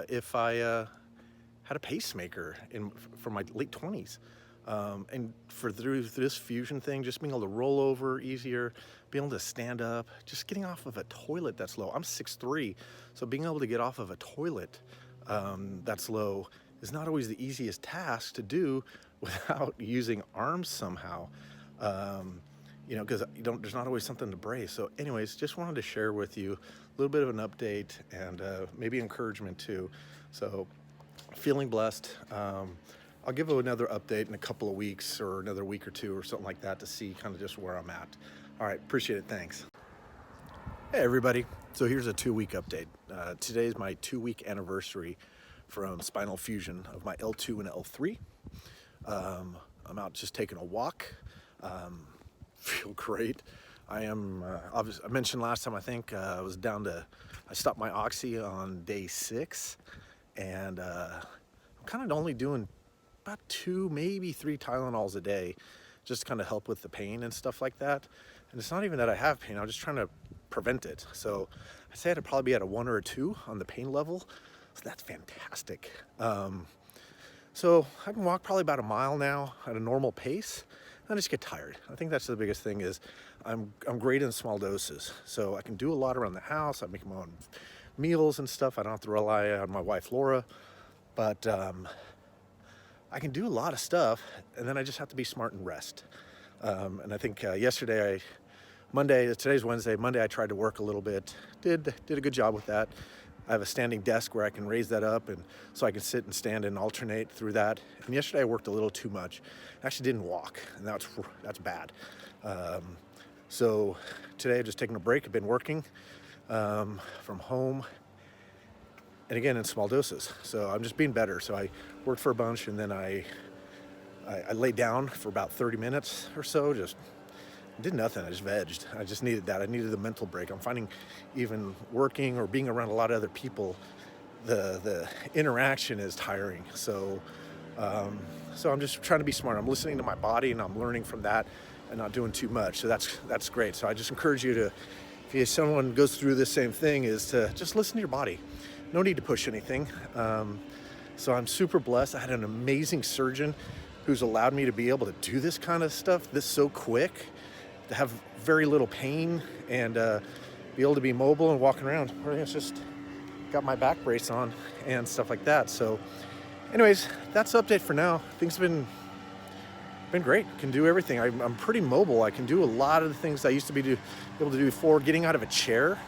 [SPEAKER 5] if I had a pacemaker for my late 20s. And through this fusion thing, just being able to roll over easier, being able to stand up, just getting off of a toilet that's low. I'm 6'3", so being able to get off of a toilet that's low is not always the easiest task to do without using arms somehow. You know, because there's not always something to brace. So anyways, just wanted to share with you a little bit of an update and maybe encouragement too. So feeling blessed. I'll give another update in a couple of weeks or another week or two or something like that to see kind of just where I'm at. All right, appreciate it. Thanks. Hey, everybody. So here's a 2-week update. Today's my 2-week anniversary from Spinal Fusion of my L2 and L3. I'm out just taking a walk. Feel great. I am, obviously, I mentioned last time, I think, I stopped my oxy on day 6, and I'm kind of only doing about 2, maybe 3 Tylenols a day, just to kind of help with the pain and stuff like that. And it's not even that I have pain, I'm just trying to prevent it. So I'd say I'd probably be at a 1 or a 2 on the pain level. So that's fantastic. So I can walk probably about a mile now at a normal pace. I just get tired. I think that's the biggest thing is I'm great in small doses. So I can do a lot around the house. I make my own meals and stuff. I don't have to rely on my wife, Laura, but I can do a lot of stuff, and then I just have to be smart and rest. And I think today's Wednesday, Monday I tried to work a little bit, did a good job with that. I have a standing desk where I can raise that up, and so I can sit and stand and alternate through that. And yesterday I worked a little too much. I actually didn't walk, and that's bad. So today I've just taken a break. I've been working from home, and again in small doses. So I'm just being better. So I worked for a bunch, and then I laid down for about 30 minutes or so, just did nothing. I just vegged. I just needed that. I needed the mental break. I'm finding even working or being around a lot of other people, the interaction is tiring. So I'm just trying to be smart. I'm listening to my body, and I'm learning from that and not doing too much. So that's great. So I just encourage you to, if someone goes through the same thing, is to just listen to your body. No need to push anything. So I'm super blessed. I had an amazing surgeon who's allowed me to be able to do this kind of stuff this so quick, to have very little pain, and be able to be mobile and walking around. It's just got my back brace on and stuff like that. So anyways, that's the update for now. Things have been great. Can do everything. I'm pretty mobile. I can do a lot of the things I used to be able to do before. Getting out of a chair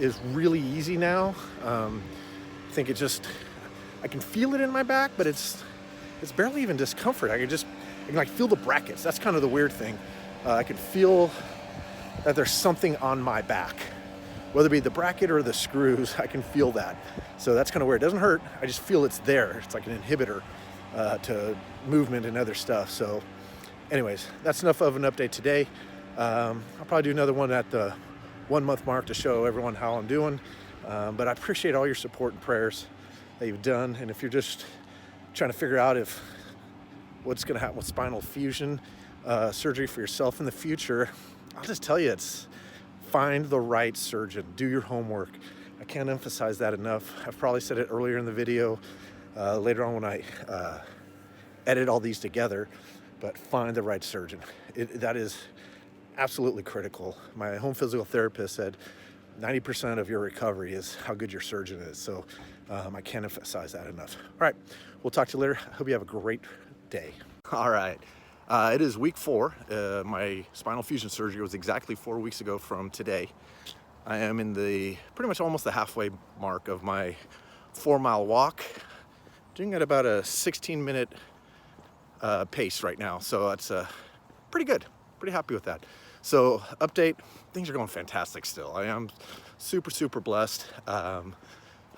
[SPEAKER 5] is really easy now. I think I can feel it in my back, but it's barely even discomfort. I can like feel the brackets. That's kind of the weird thing. I can feel that there's something on my back, whether it be the bracket or the screws. I can feel that. So that's kind of weird. It doesn't hurt. I just feel it's there. It's like an inhibitor to movement and other stuff. So anyways, that's enough of an update today. I'll probably do another one at the 1 month mark to show everyone how I'm doing. But I appreciate all your support and prayers that you've done. And if you're just trying to figure out what's going to happen with spinal fusion surgery for yourself in the future, I'll just tell you, it's find the right surgeon. Do your homework. I can't emphasize that enough. I've probably said it earlier in the video, later on when I edit all these together, but find the right surgeon. That is absolutely critical. My home physical therapist said 90% of your recovery is how good your surgeon is. So I can't emphasize that enough. All right, we'll talk to you later. I hope you have a great day. All right. It is week 4. My spinal fusion surgery was exactly 4 weeks ago from today. I am in pretty much almost the halfway mark of my 4-mile walk, doing at about a 16-minute pace right now. So that's pretty good. Pretty happy with that. So update, things are going fantastic still. I am super, super blessed. Like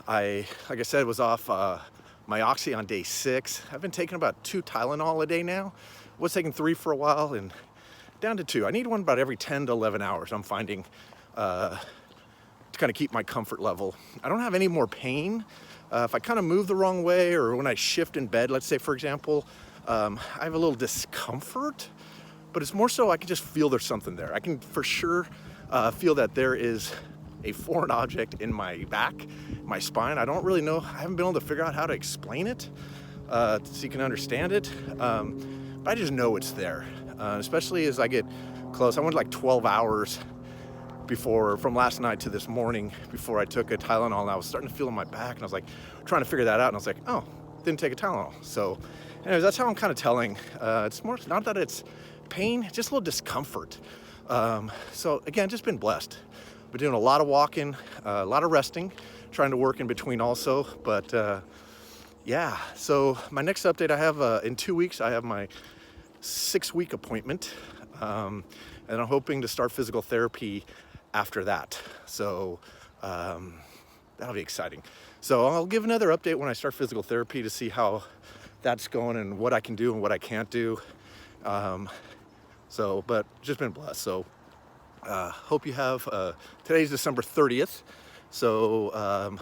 [SPEAKER 5] I said, was off my Oxy on day 6. I've been taking about 2 Tylenol a day now. Was taking 3 for a while and down to 2. I need one about every 10 to 11 hours, I'm finding, to kind of keep my comfort level. I don't have any more pain. If I kind of move the wrong way, or when I shift in bed, let's say, for example, I have a little discomfort, but it's more so I can just feel there's something there. I can for sure feel that there is a foreign object in my back, my spine. I don't really know. I haven't been able to figure out how to explain it so you can understand it. But I just know it's there, especially as I get close. I went like 12 hours from last night to this morning before I took a Tylenol, and I was starting to feel in my back, and I was like trying to figure that out, and I was like, oh, didn't take a Tylenol. So anyways, that's how I'm kind of telling. It's more, not that it's pain, just a little discomfort. So again, just been blessed. Been doing a lot of walking, a lot of resting, trying to work in between also, but yeah. So my next update I have in 2 weeks, I have my 6-week appointment, and I'm hoping to start physical therapy after that. So that'll be exciting. So I'll give another update when I start physical therapy to see how that's going and what I can do and what I can't do. But just been blessed. So hope you have, today's December 30th. So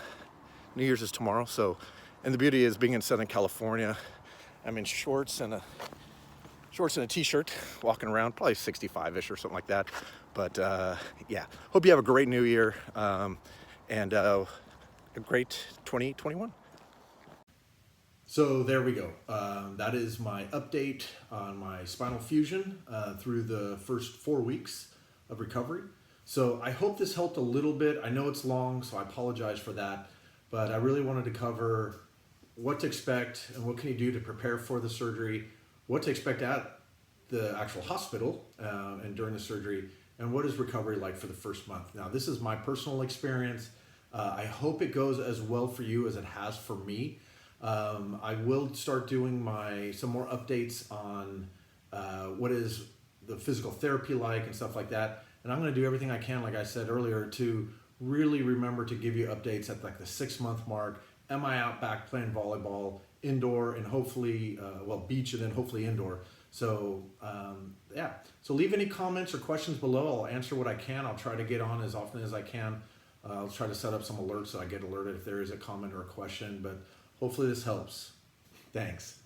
[SPEAKER 5] New Year's is tomorrow. So, and the beauty is being in Southern California, I'm in shorts and a t-shirt, walking around, probably 65-ish or something like that. But yeah, hope you have a great New Year and a great 2021.
[SPEAKER 1] So there we go. That is my update on my spinal fusion through the first 4 weeks of recovery. So I hope this helped a little bit. I know it's long, so I apologize for that. But I really wanted to cover what to expect and what can you do to prepare for the surgery, what to expect at the actual hospital and during the surgery, and what is recovery like for the first month. Now, this is my personal experience. I hope it goes as well for you as it has for me. I will start doing some more updates on what is the physical therapy like and stuff like that. And I'm going to do everything I can, like I said earlier, to really remember to give you updates at like the 6-month mark. Am I out back playing volleyball, indoor, and hopefully, beach and then hopefully indoor. So, yeah. So leave any comments or questions below. I'll answer what I can. I'll try to get on as often as I can. I'll try to set up some alerts so I get alerted if there is a comment or a question. But hopefully this helps. Thanks.